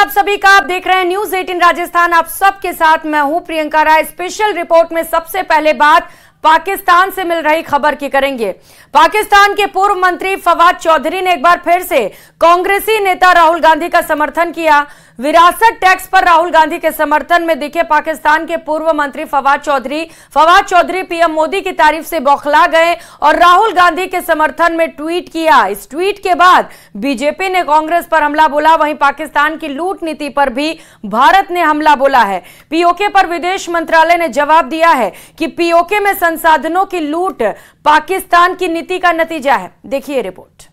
आप सभी का। आप देख रहे हैं न्यूज 18 राजस्थान। आप सबके साथ मैं हूं प्रियंका राय। स्पेशल रिपोर्ट में सबसे पहले बात पाकिस्तान से मिल रही खबर की करेंगे। पाकिस्तान के पूर्व मंत्री फवाद चौधरी ने एक बार फिर से कांग्रेसी नेता राहुल गांधी का समर्थन किया। विरासत टैक्स पर राहुल गांधी के समर्थन में दिखे पाकिस्तान के पूर्व मंत्री फवाद चौधरी पीएम मोदी की तारीफ से बौखला गए और राहुल गांधी के समर्थन में ट्वीट किया। इस ट्वीट के बाद बीजेपी ने कांग्रेस पर हमला बोला। वहीं पाकिस्तान की लूट नीति पर भी भारत ने हमला बोला है। पीओके पर विदेश मंत्रालय ने जवाब दिया है कि पीओके में संसाधनों की लूट पाकिस्तान की नीति का नतीजा है। देखिए रिपोर्ट।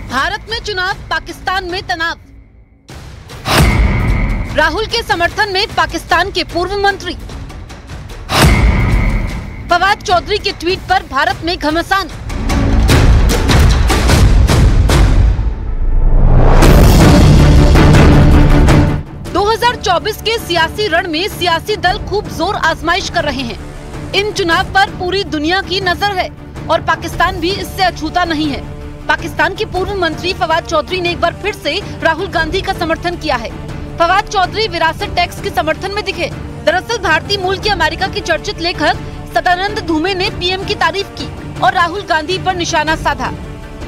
भारत में चुनाव, पाकिस्तान में तनाव। राहुल के समर्थन में पाकिस्तान के पूर्व मंत्री फवाद चौधरी के ट्वीट पर भारत में घमासान। के सियासी रण में सियासी दल खूब जोर आजमाइश कर रहे हैं। इन चुनाव पर पूरी दुनिया की नजर है और पाकिस्तान भी इससे अछूता नहीं है। पाकिस्तान के पूर्व मंत्री फवाद चौधरी ने एक बार फिर से राहुल गांधी का समर्थन किया है। फवाद चौधरी विरासत टैक्स के समर्थन में दिखे। दरअसल भारतीय मूल के अमेरिका के चर्चित लेखक सदानंद धूमे ने पीएम की तारीफ की और राहुल गांधी पर निशाना साधा।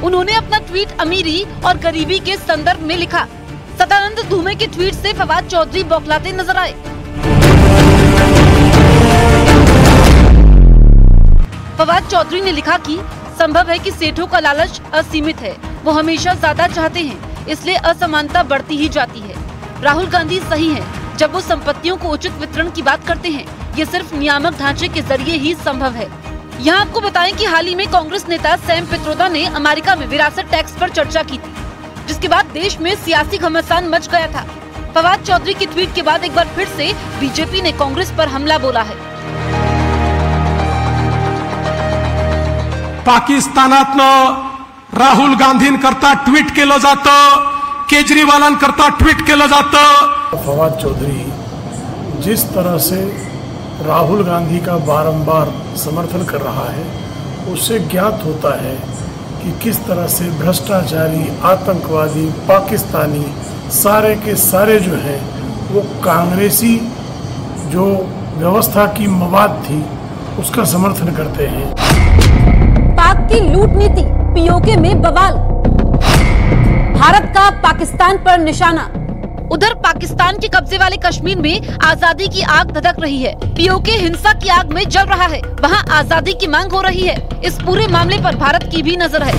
उन्होंने अपना ट्वीट अमीरी और गरीबी के संदर्भ में लिखा। सदानंद धूमे के ट्वीट से फवाद चौधरी बौखलाते नजर आए। फवाद चौधरी ने लिखा कि संभव है कि सेठों का लालच असीमित है, वो हमेशा ज्यादा चाहते हैं, इसलिए असमानता बढ़ती ही जाती है। राहुल गांधी सही हैं जब वो संपत्तियों को उचित वितरण की बात करते हैं। ये सिर्फ नियामक ढांचे के जरिए ही संभव है। यहाँ आपको बताएं कि हाल ही में कांग्रेस नेता सैम पित्रोदा ने अमेरिका में विरासत टैक्स पर चर्चा की थी, जिसके बाद देश में सियासी घमासान मच गया था। फवाद चौधरी के ट्वीट के बाद एक बार फिर से बीजेपी ने कांग्रेस पर हमला बोला है। पाकिस्तानातनं राहुल गांधीन करता ट्वीट केलं जातं, केजरीवालां करता ट्वीट केलं जातं। फवाद चौधरी जिस तरह से राहुल गांधी का बारंबार समर्थन कर रहा है, उससे ज्ञात होता है कि किस तरह से भ्रष्टाचारी, आतंकवादी, पाकिस्तानी सारे के सारे जो हैं वो कांग्रेसी जो व्यवस्था की मवाद थी उसका समर्थन करते हैं। पाक की लूट नीति, पीओके में बवाल, भारत का पाकिस्तान पर निशाना। उधर पाकिस्तान के कब्जे वाले कश्मीर में आजादी की आग धधक रही है। पीओके हिंसा की आग में जल रहा है। वहां आजादी की मांग हो रही है। इस पूरे मामले पर भारत की भी नजर है।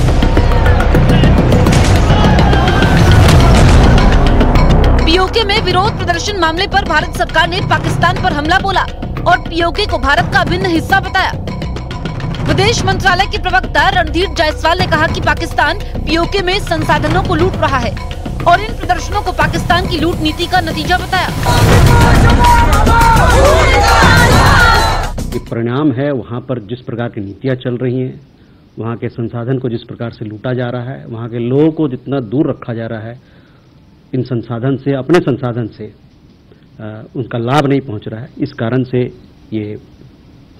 पीओके में विरोध प्रदर्शन मामले पर भारत सरकार ने पाकिस्तान पर हमला बोला और पीओके को भारत का अभिन्न हिस्सा बताया। विदेश मंत्रालय के प्रवक्ता रणधीर जायसवाल ने कहा कि पाकिस्तान पीओके में संसाधनों को लूट रहा है और इन प्रदर्शनों को पाकिस्तान की लूट नीति का नतीजा बताया। ये परिणाम है वहाँ पर जिस प्रकार की नीतियाँ चल रही हैं, वहाँ के संसाधन को जिस प्रकार से लूटा जा रहा है, वहाँ के लोगों को जितना दूर रखा जा रहा है इन संसाधन से, अपने संसाधन से उनका लाभ नहीं पहुँच रहा है। इस कारण से ये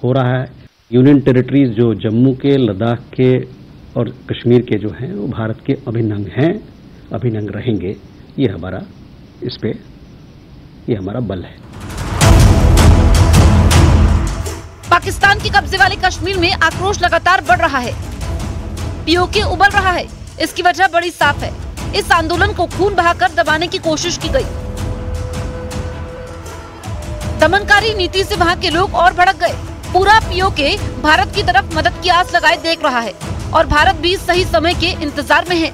हो रहा है। यूनियन टेरिटरीज जो जम्मू के, लद्दाख के और कश्मीर के जो हैं वो भारत के अभिन्न अंग हैं, अभिन्न अंग रहेंगे। ये हमारा इस पे ये हमारा बल है। पाकिस्तान के कब्जे वाले कश्मीर में आक्रोश लगातार बढ़ रहा है। पीओके उबल रहा है। इसकी वजह बड़ी साफ है। इस आंदोलन को खून बहाकर दबाने की कोशिश की गई। दमनकारी नीति से वहां के लोग और भड़क गए। पूरा पीओके भारत की तरफ मदद की आस लगाए देख रहा है और भारत भी सही समय के इंतजार में है।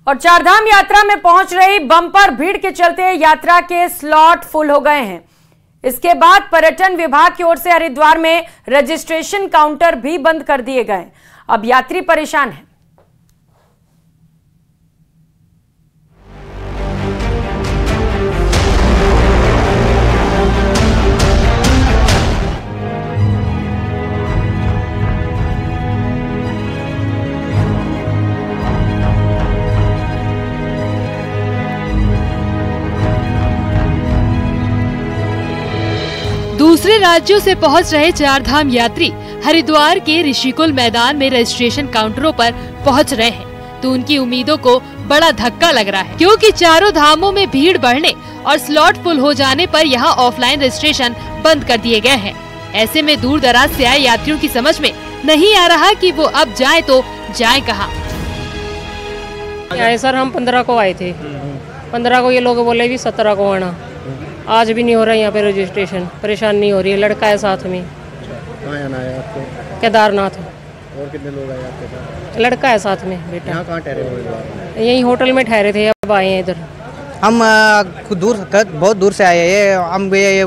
और चारधाम यात्रा में पहुंच रही बम्पर भीड़ के चलते यात्रा के स्लॉट फुल हो गए हैं। इसके बाद पर्यटन विभाग की ओर से हरिद्वार में रजिस्ट्रेशन काउंटर भी बंद कर दिए गए। अब यात्री परेशान हैं। दूसरे राज्यों से पहुंच रहे चारधाम यात्री हरिद्वार के ऋषिकुल मैदान में रजिस्ट्रेशन काउंटरों पर पहुंच रहे हैं, तो उनकी उम्मीदों को बड़ा धक्का लग रहा है, क्योंकि चारों धामों में भीड़ बढ़ने और स्लॉट फुल हो जाने पर यहां ऑफलाइन रजिस्ट्रेशन बंद कर दिए गए हैं। ऐसे में दूर दराज से आए यात्रियों की समझ में नहीं आ रहा कि वो अब जाए तो जाए कहाँ। सर हम 15 को आए थे, 15 को ये लोग बोले भी 17 को आना। आज भी नहीं हो रहा है यहाँ पे रजिस्ट्रेशन, परेशान नहीं हो रही है। लड़का है साथ में। कहाँ आना है आपको? केदारनाथ। और कितने लोग आए आपके साथ? लड़का है साथ में बेटा। यहाँ कहाँ ठहरे हुए? यही होटल में ठहरे थे, अब आए हैं इधर। हम बहुत दूर से आए हैं। हम ये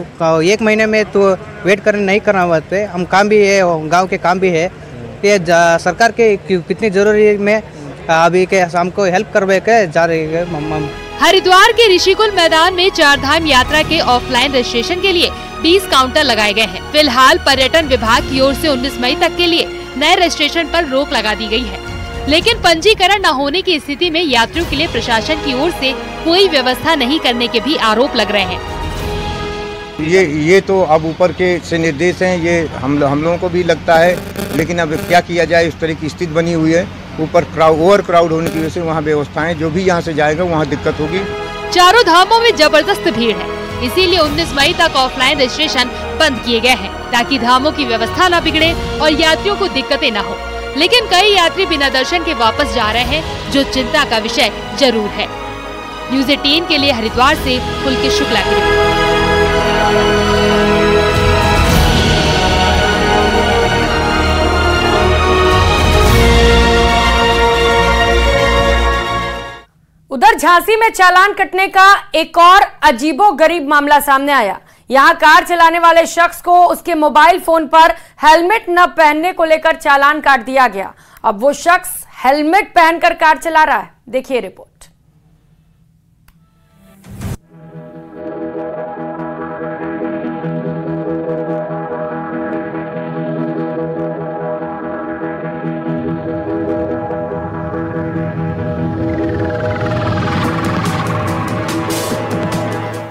1 महीने में तो वेट करने नहीं करना वहाँ पे। हम काम भी है, गांव के काम भी है। ये सरकार के कितनी जरूरी में अभी के हमको हेल्प करवे के जा रही है। हरिद्वार के ऋषिकुल मैदान में चारधाम यात्रा के ऑफलाइन रजिस्ट्रेशन के लिए 20 काउंटर लगाए गए हैं। फिलहाल पर्यटन विभाग की ओर से 19 मई तक के लिए नए रजिस्ट्रेशन पर रोक लगा दी गई है, लेकिन पंजीकरण न होने की स्थिति में यात्रियों के लिए प्रशासन की ओर से कोई व्यवस्था नहीं करने के भी आरोप लग रहे हैं। ये तो अब ऊपर के से निर्देश हैं, ये हम लोगों को भी लगता है, लेकिन अब क्या किया जाए, इस तरह की स्थिति बनी हुई है। ऊपर ओवर क्राउड होने की वजह से वहाँ व्यवस्थाएं, जो भी यहाँ से जाएगा वहाँ दिक्कत होगी। चारों धामों में जबरदस्त भीड़ है, इसीलिए 19 मई तक ऑफलाइन रजिस्ट्रेशन बंद किए गए हैं, ताकि धामों की व्यवस्था न बिगड़े और यात्रियों को दिक्कतें न हो। लेकिन कई यात्री बिना दर्शन के वापस जा रहे हैं, जो चिंता का विषय जरूर है। न्यूज़ 18 के लिए हरिद्वार से पुलकित शुक्ला की रिपोर्ट। उधर झांसी में चालान कटने का एक और अजीबोगरीब मामला सामने आया। यहां कार चलाने वाले शख्स को उसके मोबाइल फोन पर हेलमेट न पहनने को लेकर चालान काट दिया गया। अब वो शख्स हेलमेट पहनकर कार चला रहा है। देखिए रिपोर्ट।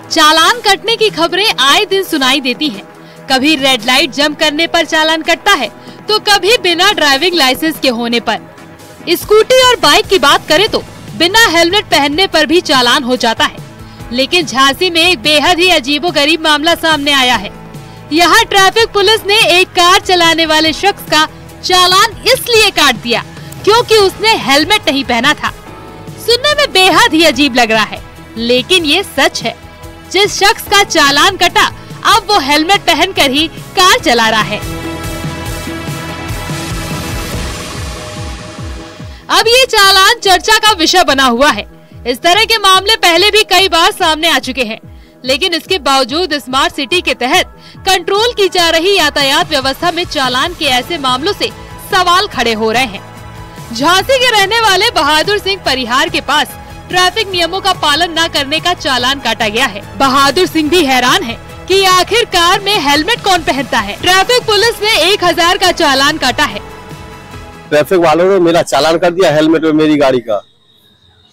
चालान कटने की खबरें आए दिन सुनाई देती हैं। कभी रेड लाइट जंप करने पर चालान कटता है, तो कभी बिना ड्राइविंग लाइसेंस के होने पर। स्कूटी और बाइक की बात करें तो बिना हेलमेट पहनने पर भी चालान हो जाता है। लेकिन झांसी में एक बेहद ही अजीबोगरीब मामला सामने आया है। यहाँ ट्रैफिक पुलिस ने एक कार चलाने वाले शख्स का चालान इसलिए काट दिया क्योंकि उसने हेलमेट नहीं पहना था। सुनने में बेहद ही अजीब लग रहा है, लेकिन ये सच है। जिस शख्स का चालान कटा, अब वो हेलमेट पहनकर ही कार चला रहा है। अब ये चालान चर्चा का विषय बना हुआ है। इस तरह के मामले पहले भी कई बार सामने आ चुके हैं, लेकिन इसके बावजूद स्मार्ट सिटी के तहत कंट्रोल की जा रही यातायात व्यवस्था में चालान के ऐसे मामलों से सवाल खड़े हो रहे हैं। झांसी के रहने वाले बहादुर सिंह परिहार के पास ट्रैफिक नियमों का पालन न करने का चालान काटा गया है। बहादुर सिंह भी हैरान है कि आखिर कार में हेलमेट कौन पहनता है। ट्रैफिक पुलिस ने 1000 का चालान काटा है। ट्रैफिक वालों ने मेरा चालान कर दिया हेलमेट में मेरी गाड़ी का,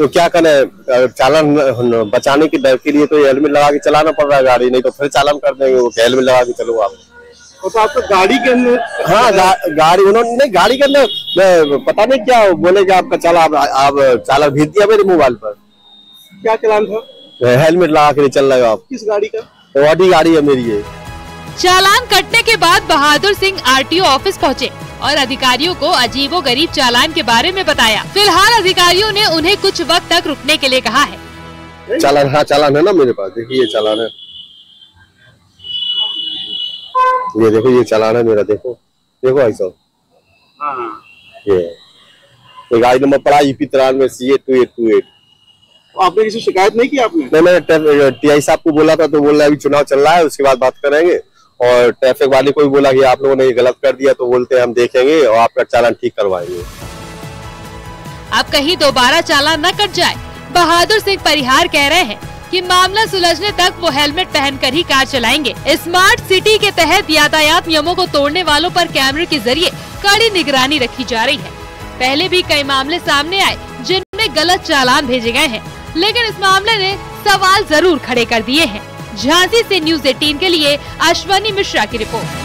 तो क्या करें? चालान बचाने के डर के लिए तो हेलमेट लगा के चलाना पड़ रहा है गाड़ी, नहीं तो फिर चालान कर देंगे वो हेलमेट लगा के चलो आप। तो आपको गाड़ी के अंदर? हाँ, गाड़ी उन्होंने गाड़ी के अंदर पता नहीं क्या बोले कि आपका चालान आप चालान भेज दिया मेरे मोबाइल पर। क्या चालान था? हेलमेट लगा के नहीं चल रहे आप। किस गाड़ी का? ऑडी गाड़ी है मेरी ये। चालान कटने के बाद बहादुर सिंह आरटीओ ऑफिस पहुँचे और अधिकारियों को अजीबोगरीब चालान के बारे में बताया। फिलहाल अधिकारियों ने उन्हें कुछ वक्त तक रुकने के लिए कहा है। चालान? हाँ, चालान है ना मेरे पास, देखिए चालान है, ये देखो ये चालान है मेरा, देखो देखो ऐसा। ये गाड़ी नंबर पड़ा यूपी 93 CA2828। आपने किसी शिकायत नहीं की? आपने? नहीं, मैंने टीआई साहब को बोला था, तो बोल रहा है अभी चुनाव चल रहा है, उसके बाद बात करेंगे। और ट्रैफिक वाले को भी बोला कि आप लोगों ने ये गलत कर दिया, तो बोलते हैं हम देखेंगे और आपका चालान ठीक करवाएंगे। अब कहीं दोबारा चालान न कट जाए। बहादुर सिंह परिहार कह रहे हैं कि मामला सुलझने तक वो हेलमेट पहनकर ही कार चलाएंगे। स्मार्ट सिटी के तहत यातायात नियमों को तोड़ने वालों पर कैमरे के जरिए कड़ी निगरानी रखी जा रही है। पहले भी कई मामले सामने आए जिनमें गलत चालान भेजे गए हैं, लेकिन इस मामले ने सवाल जरूर खड़े कर दिए हैं। झांसी से न्यूज़ 18 के लिए अश्वनी मिश्रा की रिपोर्ट।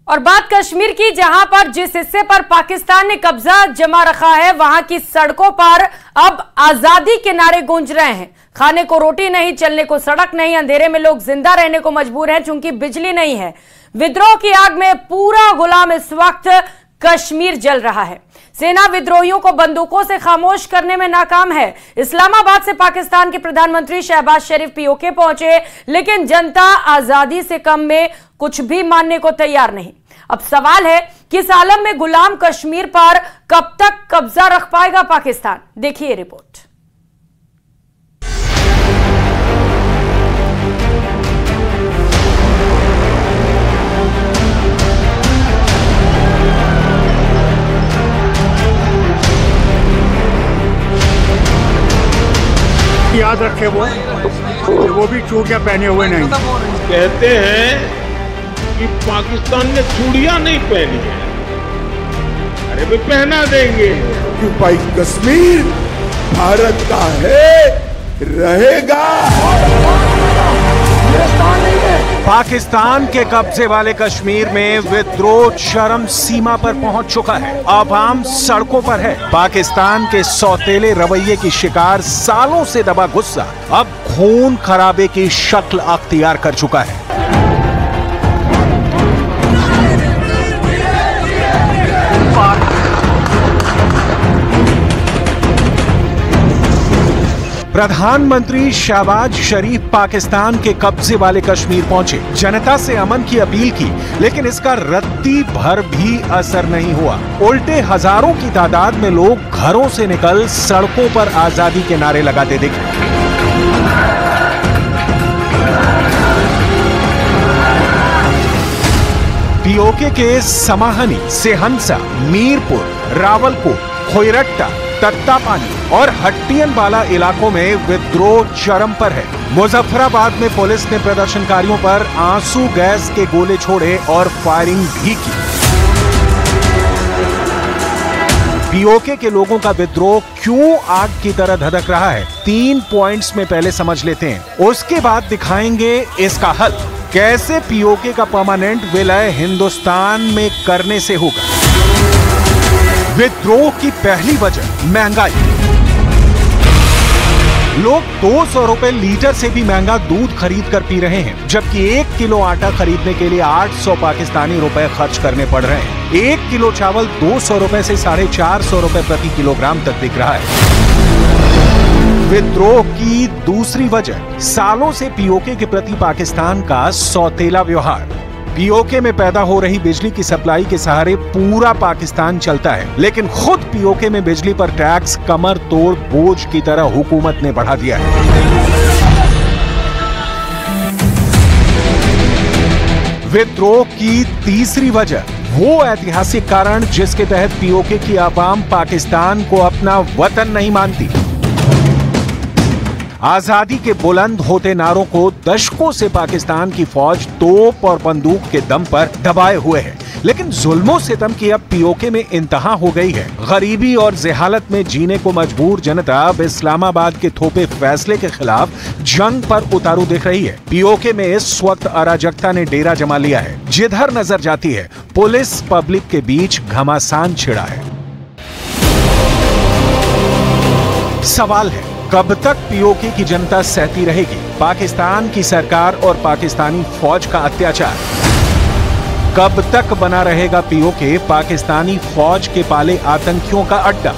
और बात कश्मीर की, जहां पर जिस हिस्से पर पाकिस्तान ने कब्जा जमा रखा है, वहां की सड़कों पर अब आजादी के नारे गूंज रहे हैं। खाने को रोटी नहीं, चलने को सड़क नहीं, अंधेरे में लोग जिंदा रहने को मजबूर हैं चूंकि बिजली नहीं है। विद्रोह की आग में पूरा गुलाम इस वक्त कश्मीर जल रहा है। सेना विद्रोहियों को बंदूकों से खामोश करने में नाकाम है। इस्लामाबाद से पाकिस्तान के प्रधानमंत्री शहबाज शरीफ पीओके पहुंचे, लेकिन जनता आजादी से कम में कुछ भी मानने को तैयार नहीं। अब सवाल है कि इस आलम में गुलाम कश्मीर पर कब तक कब्जा रख पाएगा पाकिस्तान। देखिए रिपोर्ट। याद रखे वो भी चूड़ियां पहने हुए नहीं। कहते हैं कि पाकिस्तान ने चूड़ियां नहीं पहनी है, अरे भी पहना देंगे। क्यों भाई, कश्मीर भारत का है, रहेगा। पाकिस्तान के कब्जे वाले कश्मीर में विद्रोह चरम सीमा पर पहुंच चुका है। आवाम सड़कों पर है। पाकिस्तान के सौतेले रवैये की शिकार सालों से दबा गुस्सा अब खून खराबे की शक्ल अख्तियार कर चुका है। प्रधानमंत्री शहबाज शरीफ पाकिस्तान के कब्जे वाले कश्मीर पहुंचे, जनता से अमन की अपील की, लेकिन इसका रत्ती भर भी असर नहीं हुआ। उल्टे हजारों की तादाद में लोग घरों से निकल सड़कों पर आजादी के नारे लगाते दिखे। पीओके के समाहनी, सेहंसा, मीरपुर, रावलपुर, खोयरट्टा, तत्तापानी और हट्टियनवाला इलाकों में विद्रोह चरम पर है। मुजफ्फराबाद में पुलिस ने प्रदर्शनकारियों पर आंसू गैस के गोले छोड़े और फायरिंग भी की। पीओके के लोगों का विद्रोह क्यों आग की तरह धधक रहा है, 3 पॉइंट्स में पहले समझ लेते हैं, उसके बाद दिखाएंगे इसका हल। कैसे पीओके का परमानेंट विलय हिंदुस्तान में करने से होगा। विद्रोह की पहली वजह महंगाई। लोग 200 रुपए लीटर से भी महंगा दूध खरीद कर पी रहे हैं, जबकि 1 किलो आटा खरीदने के लिए 800 पाकिस्तानी रुपए खर्च करने पड़ रहे हैं। 1 किलो चावल 200 रुपए से 450 रुपए प्रति किलोग्राम तक बिक रहा है। विद्रोह की दूसरी वजह सालों से पीओके के प्रति पाकिस्तान का सौतेला व्यवहार। पीओके में पैदा हो रही बिजली की सप्लाई के सहारे पूरा पाकिस्तान चलता है, लेकिन खुद पीओके में बिजली पर टैक्स कमर तोड़ बोझ की तरह हुकूमत ने बढ़ा दिया है। विद्रोह की तीसरी वजह वो ऐतिहासिक कारण जिसके तहत पीओके की आवाम पाकिस्तान को अपना वतन नहीं मानती। आजादी के बुलंद होते नारों को दशकों से पाकिस्तान की फौज तोप और बंदूक के दम पर दबाए हुए है, लेकिन जुल्मों सितम की अब पीओके में इंतहा हो गई है। गरीबी और जेहालत में जीने को मजबूर जनता अब इस्लामाबाद के थोपे फैसले के खिलाफ जंग पर उतारू दिख रही है। पीओके में इस वक्त अराजकता ने डेरा जमा लिया है। जिधर नजर जाती है पुलिस पब्लिक के बीच घमासान छिड़ा है। सवाल है, कब तक पीओके की जनता सहती रहेगी पाकिस्तान की सरकार और पाकिस्तानी फौज का अत्याचार? कब तक बना रहेगा पीओके पाकिस्तानी फौज के पाले आतंकियों का अड्डा?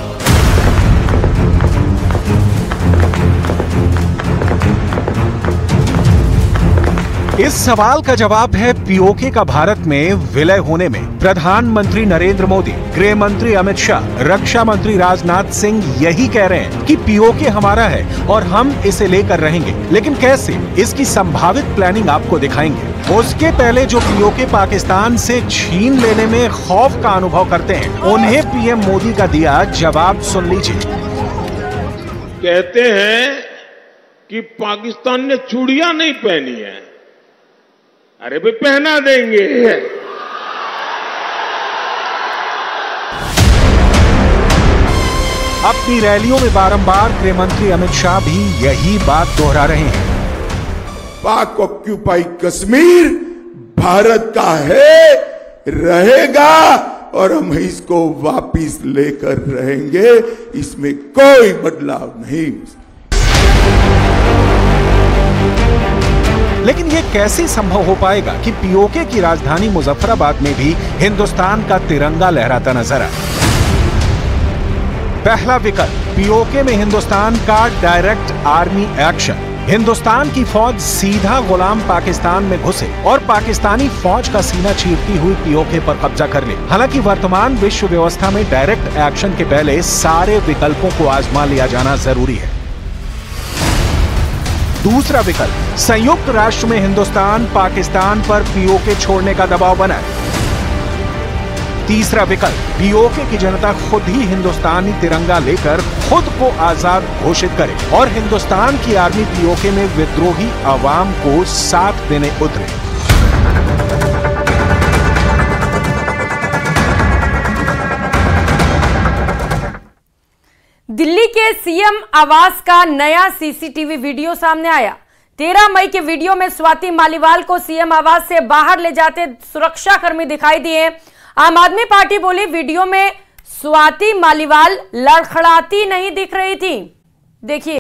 इस सवाल का जवाब है पीओके का भारत में विलय होने में। प्रधानमंत्री नरेंद्र मोदी, गृह मंत्री अमित शाह, रक्षा मंत्री राजनाथ सिंह यही कह रहे हैं कि पीओके हमारा है और हम इसे लेकर रहेंगे, लेकिन कैसे, इसकी संभावित प्लानिंग आपको दिखाएंगे। उसके पहले जो पीओके पाकिस्तान से छीन लेने में खौफ का अनुभव करते हैं, उन्हें पीएम मोदी का दिया जवाब सुन लीजिए। कहते हैं कि पाकिस्तान ने चूड़ियां नहीं पहनी है, अरे भी पहना देंगे। अपनी रैलियों में बारंबार गृह मंत्री अमित शाह भी यही बात दोहरा रहे हैं। पाक ऑक्यूपाई कश्मीर भारत का है, रहेगा और हम इसको वापिस लेकर रहेंगे, इसमें कोई बदलाव नहीं। लेकिन ये कैसे संभव हो पाएगा कि पीओके की राजधानी मुजफ्फराबाद में भी हिंदुस्तान का तिरंगा लहराता नजर आए? पहला विकल्प, पीओके में हिंदुस्तान का डायरेक्ट आर्मी एक्शन। हिंदुस्तान की फौज सीधा गुलाम पाकिस्तान में घुसे और पाकिस्तानी फौज का सीना चीरती हुई पीओके पर कब्जा कर ले। हालांकि वर्तमान विश्व व्यवस्था में डायरेक्ट एक्शन के पहले सारे विकल्पों को आजमा लिया जाना जरूरी है। दूसरा विकल्प, संयुक्त राष्ट्र में हिंदुस्तान पाकिस्तान पर पीओके छोड़ने का दबाव बनाए। तीसरा विकल्प, पीओके की जनता खुद ही हिंदुस्तानी तिरंगा लेकर खुद को आजाद घोषित करे और हिंदुस्तान की आर्मी पीओके में विद्रोही आवाम को साथ देने उतरे। दिल्ली के सीएम आवास का नया सीसीटीवी वीडियो सामने आया। 13 मई के वीडियो में स्वाति मालीवाल को सीएम आवास से बाहर ले जाते सुरक्षाकर्मी दिखाई दिए। आम आदमी पार्टी बोली वीडियो में स्वाति मालीवाल लड़खड़ाती नहीं दिख रही थी। देखिए।